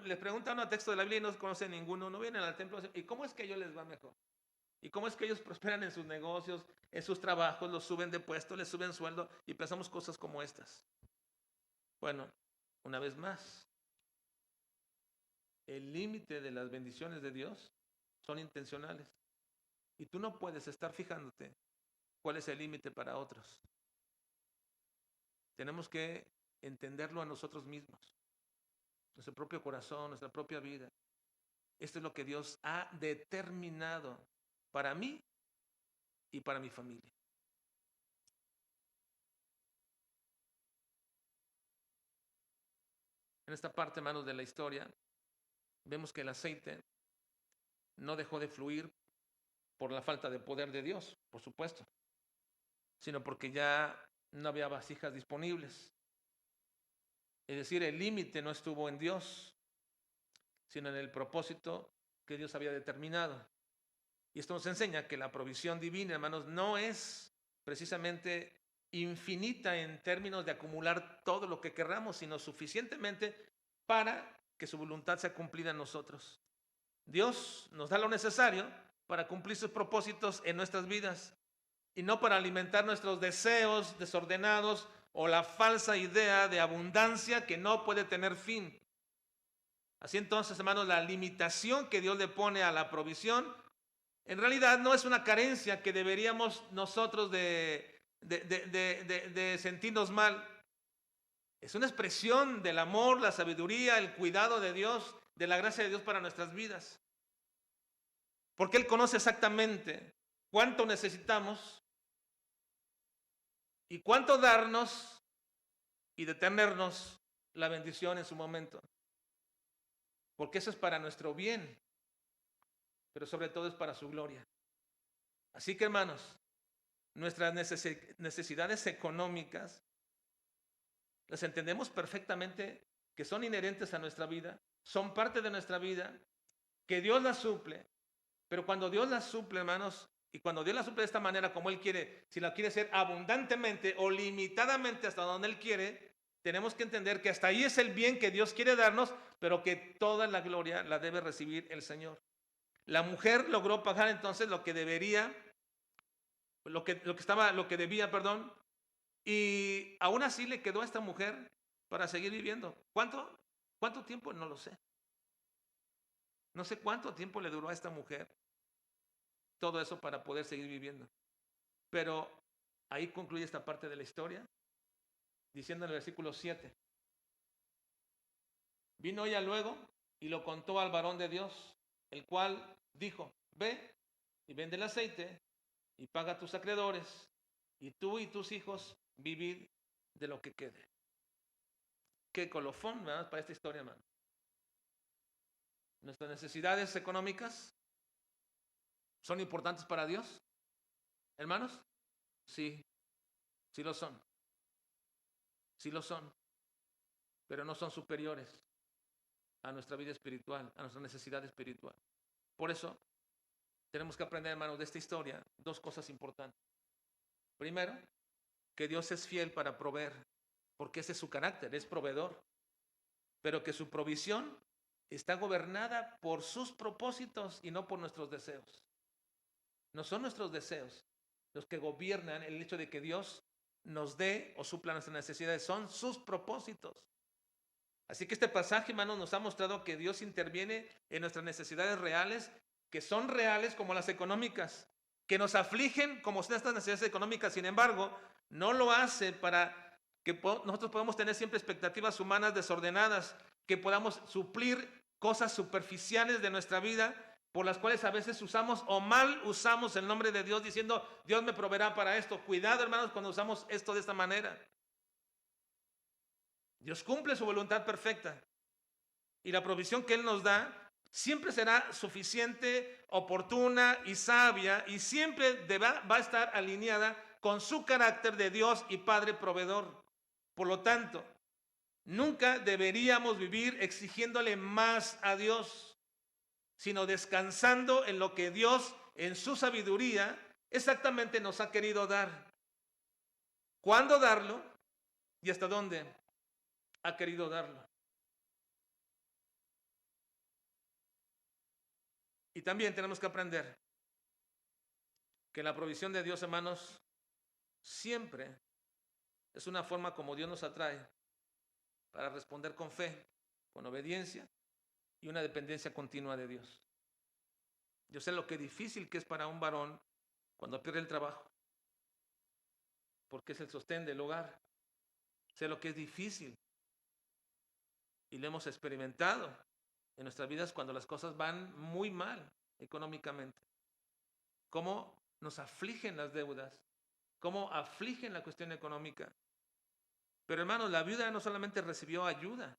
les preguntan un texto de la Biblia y no conocen ninguno, no vienen al templo. ¿Y cómo es que a ellos les va mejor? ¿Y cómo es que ellos prosperan en sus negocios, en sus trabajos, los suben de puesto, les suben sueldo y pensamos cosas como estas? Bueno, una vez más, el límite de las bendiciones de Dios son intencionales. Y tú no puedes estar fijándote cuál es el límite para otros. Tenemos que entenderlo a nosotros mismos, nuestro propio corazón, nuestra propia vida. Esto es lo que Dios ha determinado para mí y para mi familia. En esta parte, hermanos, de la historia, vemos que el aceite no dejó de fluir por la falta de poder de Dios, por supuesto, sino porque ya no había vasijas disponibles. Es decir, el límite no estuvo en Dios, sino en el propósito que Dios había determinado. Y esto nos enseña que la provisión divina, hermanos, no es precisamente infinita en términos de acumular todo lo que querramos, sino suficientemente para que su voluntad sea cumplida en nosotros. Dios nos da lo necesario para cumplir sus propósitos en nuestras vidas y no para alimentar nuestros deseos desordenados o la falsa idea de abundancia que no puede tener fin. Así entonces, hermanos, la limitación que Dios le pone a la provisión en realidad no es una carencia que deberíamos nosotros de sentirnos mal. Es una expresión del amor, la sabiduría, el cuidado de Dios, de la gracia de Dios para nuestras vidas. Porque Él conoce exactamente cuánto necesitamos y cuánto darnos y detenernos la bendición en su momento. Porque eso es para nuestro bien, pero sobre todo es para su gloria. Así que, hermanos, nuestras necesidades económicas las entendemos perfectamente, que son inherentes a nuestra vida, son parte de nuestra vida, que Dios las suple, pero cuando Dios las suple, hermanos, y cuando Dios las suple de esta manera como Él quiere, si la quiere hacer abundantemente o limitadamente hasta donde Él quiere, tenemos que entender que hasta ahí es el bien que Dios quiere darnos, pero que toda la gloria la debe recibir el Señor. La mujer logró pagar entonces lo que debería, lo que debía, perdón, y aún así le quedó a esta mujer para seguir viviendo. ¿Cuánto tiempo? No lo sé. No sé cuánto tiempo le duró a esta mujer todo eso para poder seguir viviendo. Pero ahí concluye esta parte de la historia, diciendo en el versículo 7. Vino ella luego y lo contó al varón de Dios, el cual dijo: ve y vende el aceite y paga a tus acreedores, y tú y tus hijos vivid de lo que quede. Qué colofón, ¿verdad?, para esta historia, hermano. Nuestras necesidades económicas son importantes para Dios, hermanos. Sí, sí lo son. Sí lo son, pero no son superiores a nuestra vida espiritual, a nuestra necesidad espiritual. Por eso, tenemos que aprender, hermanos, de esta historia dos cosas importantes. Primero, que Dios es fiel para proveer, porque ese es su carácter, es proveedor, pero que su provisión está gobernada por sus propósitos y no por nuestros deseos. No son nuestros deseos los que gobiernan el hecho de que Dios nos dé o supla nuestras necesidades, son sus propósitos. Así que este pasaje, hermanos, nos ha mostrado que Dios interviene en nuestras necesidades reales, que son reales como las económicas, que nos afligen como son estas necesidades económicas. Sin embargo, no lo hace para que nosotros podamos tener siempre expectativas humanas desordenadas, que podamos suplir cosas superficiales de nuestra vida, por las cuales a veces usamos o mal usamos el nombre de Dios diciendo: Dios me proveerá para esto. Cuidado, hermanos, cuando usamos esto de esta manera. Dios cumple su voluntad perfecta y la provisión que Él nos da siempre será suficiente, oportuna y sabia, y siempre va a estar alineada con su carácter de Dios y Padre proveedor. Por lo tanto, nunca deberíamos vivir exigiéndole más a Dios, sino descansando en lo que Dios, en su sabiduría, exactamente nos ha querido dar. ¿Cuándo darlo y hasta dónde ha querido darlo? Y también tenemos que aprender que la provisión de Dios, hermanos, siempre es una forma como Dios nos atrae para responder con fe, con obediencia y una dependencia continua de Dios. Yo sé lo que difícil que es para un varón cuando pierde el trabajo, porque es el sostén del hogar. Sé lo que es difícil y lo hemos experimentado en nuestras vidas cuando las cosas van muy mal económicamente. Cómo nos afligen las deudas, cómo afligen la cuestión económica. Pero hermanos, la viuda no solamente recibió ayuda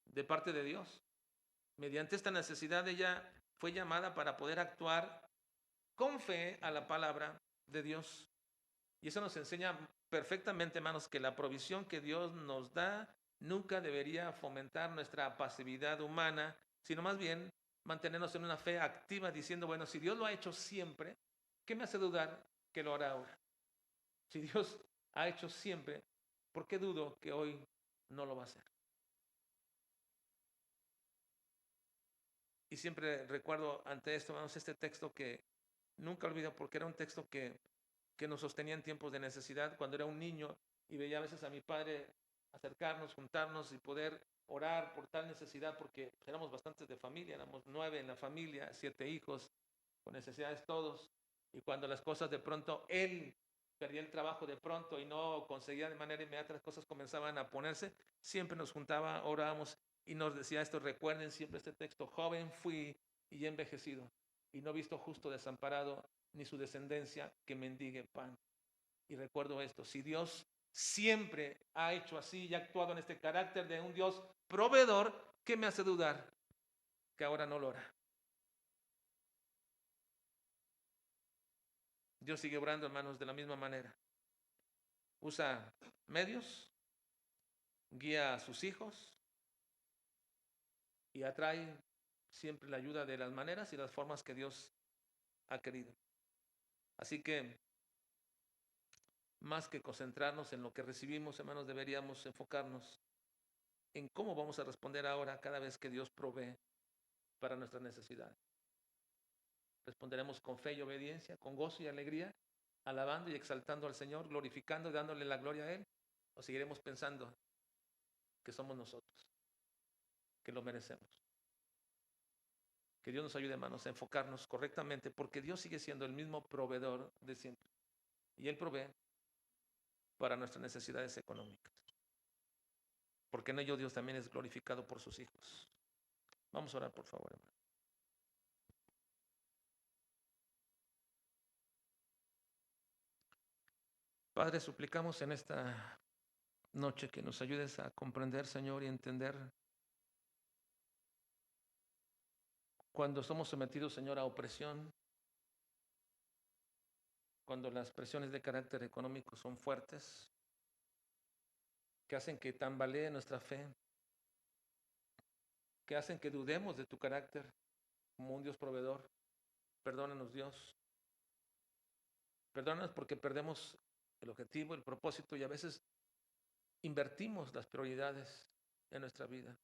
de parte de Dios. Mediante esta necesidad ella fue llamada para poder actuar con fe a la palabra de Dios. Y eso nos enseña perfectamente, hermanos, que la provisión que Dios nos da nunca debería fomentar nuestra pasividad humana, sino más bien mantenernos en una fe activa diciendo, bueno, si Dios lo ha hecho siempre, ¿qué me hace dudar que lo hará ahora? Si Dios ha hecho siempre, ¿por qué dudo que hoy no lo va a hacer? Y siempre recuerdo ante esto, hermanos, este texto que nunca olvido porque era un texto que nos sostenía en tiempos de necesidad. Cuando era un niño y veía a veces a mi padre acercarnos, juntarnos y poder orar por tal necesidad, porque éramos bastantes de familia, éramos 9 en la familia, 7 hijos, con necesidades todos. Y cuando las cosas de pronto, él perdía el trabajo de pronto y no conseguía de manera inmediata, las cosas comenzaban a ponerse, siempre nos juntaba, orábamos y nos decía esto, recuerden siempre este texto, joven fui y he envejecido y no he visto justo desamparado ni su descendencia que mendigue pan. Y recuerdo esto, si Dios siempre ha hecho así y ha actuado en este carácter de un Dios proveedor, ¿qué me hace dudar que ahora no lo hará? Dios sigue obrando, hermanos, de la misma manera. Usa medios, guía a sus hijos y atrae siempre la ayuda de las maneras y las formas que Dios ha querido. Así que, más que concentrarnos en lo que recibimos, hermanos, deberíamos enfocarnos en cómo vamos a responder ahora cada vez que Dios provee para nuestras necesidades. Responderemos con fe y obediencia, con gozo y alegría, alabando y exaltando al Señor, glorificando y dándole la gloria a Él, o seguiremos pensando que somos nosotros, que lo merecemos. Que Dios nos ayude, hermanos, a enfocarnos correctamente, porque Dios sigue siendo el mismo proveedor de siempre. Y Él provee para nuestras necesidades económicas. Porque en ello Dios también es glorificado por sus hijos. Vamos a orar, por favor, hermano. Padre, suplicamos en esta noche que nos ayudes a comprender, Señor, y entender cuando somos sometidos, Señor, a opresión, cuando las presiones de carácter económico son fuertes, que hacen que tambalee nuestra fe, que hacen que dudemos de tu carácter como un Dios proveedor. Perdónanos, Dios. Perdónanos porque perdemos el objetivo, el propósito y a veces invertimos las prioridades en nuestra vida.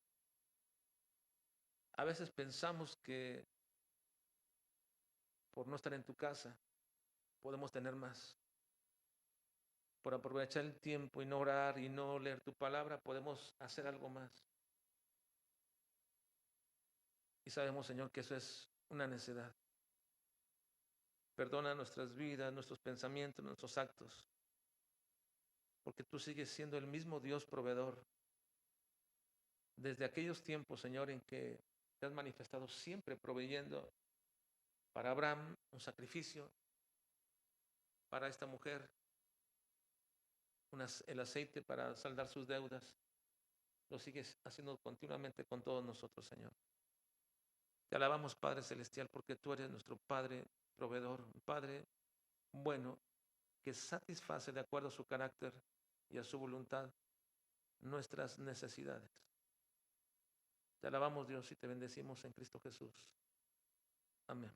A veces pensamos que por no estar en tu casa podemos tener más. Por aprovechar el tiempo y no orar y no leer tu palabra, podemos hacer algo más. Y sabemos, Señor, que eso es una necedad. Perdona nuestras vidas, nuestros pensamientos, nuestros actos, porque tú sigues siendo el mismo Dios proveedor. Desde aquellos tiempos, Señor, en que te has manifestado siempre proveyendo para Abraham un sacrificio, para esta mujer el aceite para saldar sus deudas, lo sigues haciendo continuamente con todos nosotros, Señor. Te alabamos, Padre Celestial, porque tú eres nuestro Padre proveedor, un Padre bueno que satisface de acuerdo a su carácter y a su voluntad nuestras necesidades. Te alabamos, Dios, y te bendecimos en Cristo Jesús. Amén.